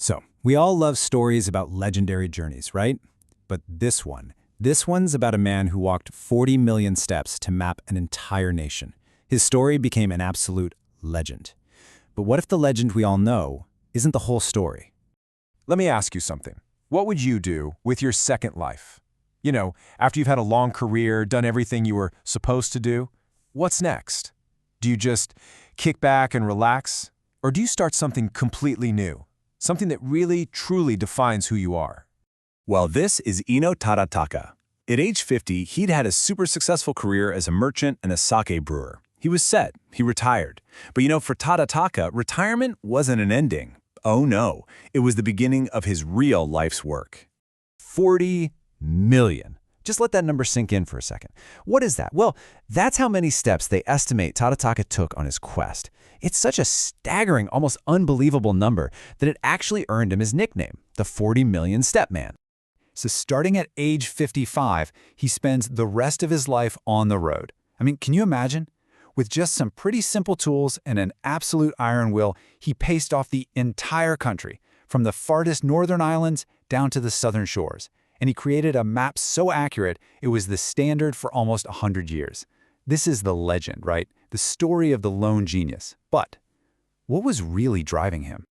So, we all love stories about legendary journeys, right? But this one's about a man who walked 40 million steps to map an entire nation. His story became an absolute legend. But what if the legend we all know isn't the whole story? Let me ask you something. What would you do with your second life? You know, after you've had a long career, done everything you were supposed to do, what's next? Do you just kick back and relax? Or do you start something completely new? Something that really, truly defines who you are? Well, this is Ino Tadataka. At age 50, he'd had a super successful career as a merchant and a sake brewer. He was set. He retired. But for Tadataka, retirement wasn't an ending. Oh no, it was the beginning of his real life's work. 40 million. Just let that number sink in for a second. What is that? Well, that's how many steps they estimate Tadataka took on his quest. It's such a staggering, almost unbelievable number that it actually earned him his nickname, the 40 million step man. So starting at age 55, he spends the rest of his life on the road. I mean, can you imagine? With just some pretty simple tools and an absolute iron will, he paced off the entire country, from the farthest northern islands down to the southern shores. And he created a map so accurate, it was the standard for almost 100 years. This is the legend, right? The story of the lone genius. But what was really driving him?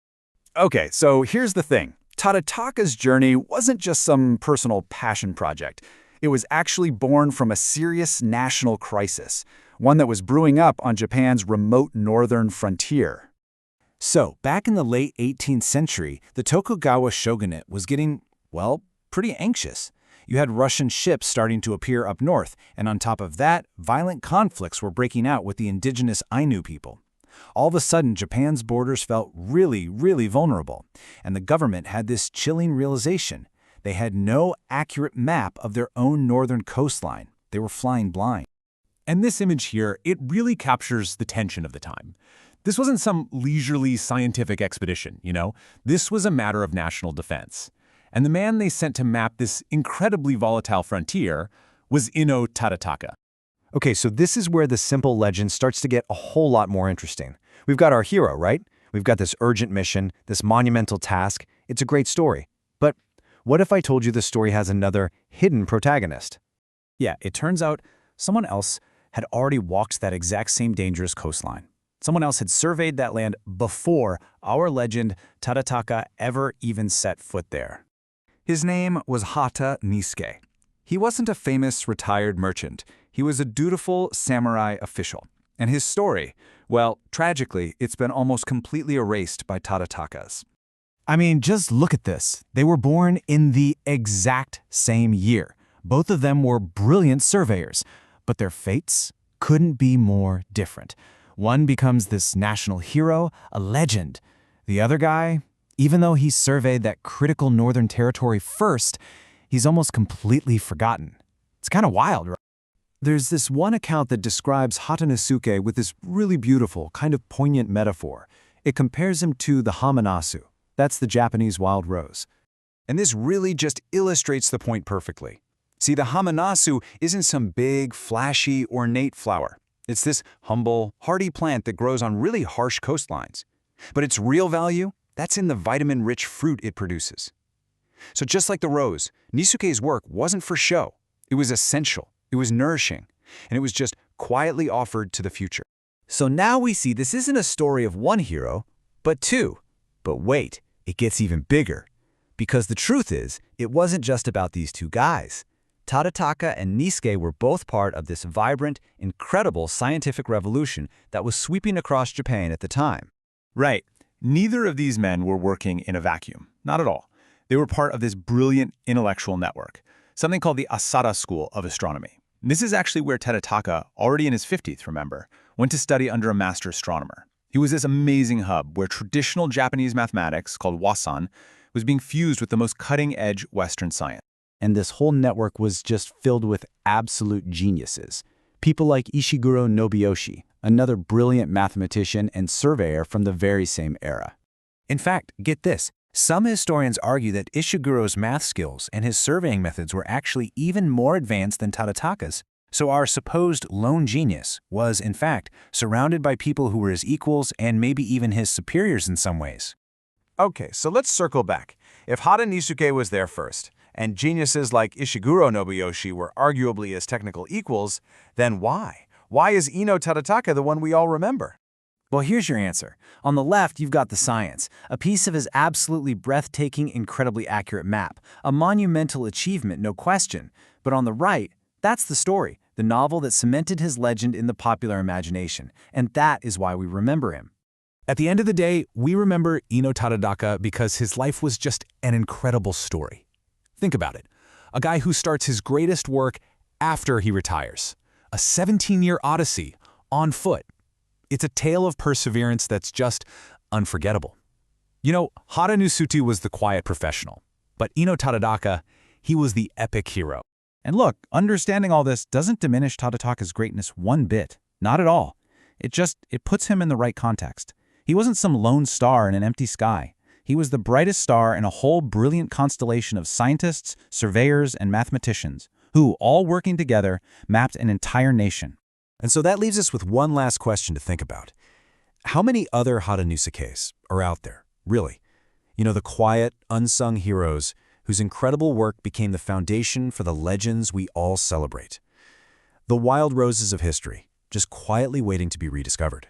Okay, so here's the thing. Tadataka's journey wasn't just some personal passion project. It was actually born from a serious national crisis, one that was brewing up on Japan's remote northern frontier. So, back in the late 18th century, the Tokugawa shogunate was getting, well, pretty anxious. You had Russian ships starting to appear up north, and on top of that, violent conflicts were breaking out with the indigenous Ainu people. All of a sudden, Japan's borders felt really, really vulnerable, and the government had this chilling realization. They had no accurate map of their own northern coastline. They were flying blind. And this image here, it really captures the tension of the time. This wasn't some leisurely scientific expedition, This was a matter of national defense. And the man they sent to map this incredibly volatile frontier was Inō Tadataka. Okay, so this is where the simple legend starts to get a whole lot more interesting. We've got our hero, right? We've got this urgent mission, this monumental task. It's a great story. But what if I told you the story has another hidden protagonist? Yeah, it turns out someone else had already walked that exact same dangerous coastline. Someone else had surveyed that land before our legend Tadataka ever even set foot there. His name was Hotta Nisuke. He wasn't a famous retired merchant. He was a dutiful samurai official. And his story, well, tragically, it's been almost completely erased by Tadataka's. I mean, just look at this. They were born in the exact same year. Both of them were brilliant surveyors, but their fates couldn't be more different. One becomes this national hero, a legend. The other guy, even though he surveyed that critical northern territory first, he's almost completely forgotten. It's kind of wild, right? There's this one account that describes Hotta Nisuke with this really beautiful, kind of poignant metaphor. It compares him to the Hamanasu. That's the Japanese wild rose. And this really just illustrates the point perfectly. See, the Hamanasu isn't some big, flashy, ornate flower. It's this humble, hardy plant that grows on really harsh coastlines. But its real value, that's in the vitamin-rich fruit it produces. So just like the rose, Nisuke's work wasn't for show. It was essential, it was nourishing, and it was just quietly offered to the future. So now we see this isn't a story of one hero, but two. But wait, it gets even bigger. Because the truth is, it wasn't just about these two guys. Tadataka and Nisuke were both part of this vibrant, incredible scientific revolution that was sweeping across Japan at the time. Right. Neither of these men were working in a vacuum. Not at all. They were part of this brilliant intellectual network, something called the Asada School of Astronomy. And this is actually where Tadataka, already in his 50s, remember, went to study under a master astronomer. He was this amazing hub where traditional Japanese mathematics, called wasan, was being fused with the most cutting-edge Western science. And this whole network was just filled with absolute geniuses. People like Ishiguro Nobuyoshi, another brilliant mathematician and surveyor from the very same era. In fact, get this, some historians argue that Ishiguro's math skills and his surveying methods were actually even more advanced than Tadataka's. So our supposed lone genius was, in fact, surrounded by people who were his equals and maybe even his superiors in some ways. Okay, so let's circle back. If Hotta Nisuke was there first, and geniuses like Ishiguro Nobuyoshi were arguably his technical equals, then why? Why is Ino Tadataka the one we all remember? Well, here's your answer. On the left, you've got the science, a piece of his absolutely breathtaking, incredibly accurate map, a monumental achievement, no question. But on the right, that's the story, the novel that cemented his legend in the popular imagination, and that is why we remember him. At the end of the day, we remember Ino Tadataka because his life was just an incredible story. Think about it. A guy who starts his greatest work after he retires. A 17-year odyssey, on foot. It's a tale of perseverance that's just unforgettable. You know, Hotta Nisuke was the quiet professional, but Ino Tadataka, he was the epic hero. And look, understanding all this doesn't diminish Tadataka's greatness one bit. Not at all. It puts him in the right context. He wasn't some lone star in an empty sky. He was the brightest star in a whole brilliant constellation of scientists, surveyors, and mathematicians, who, all working together, mapped an entire nation. And so that leaves us with one last question to think about. How many other Hotta Nisukes are out there, really? You know, the quiet, unsung heroes whose incredible work became the foundation for the legends we all celebrate. The wild roses of history, just quietly waiting to be rediscovered.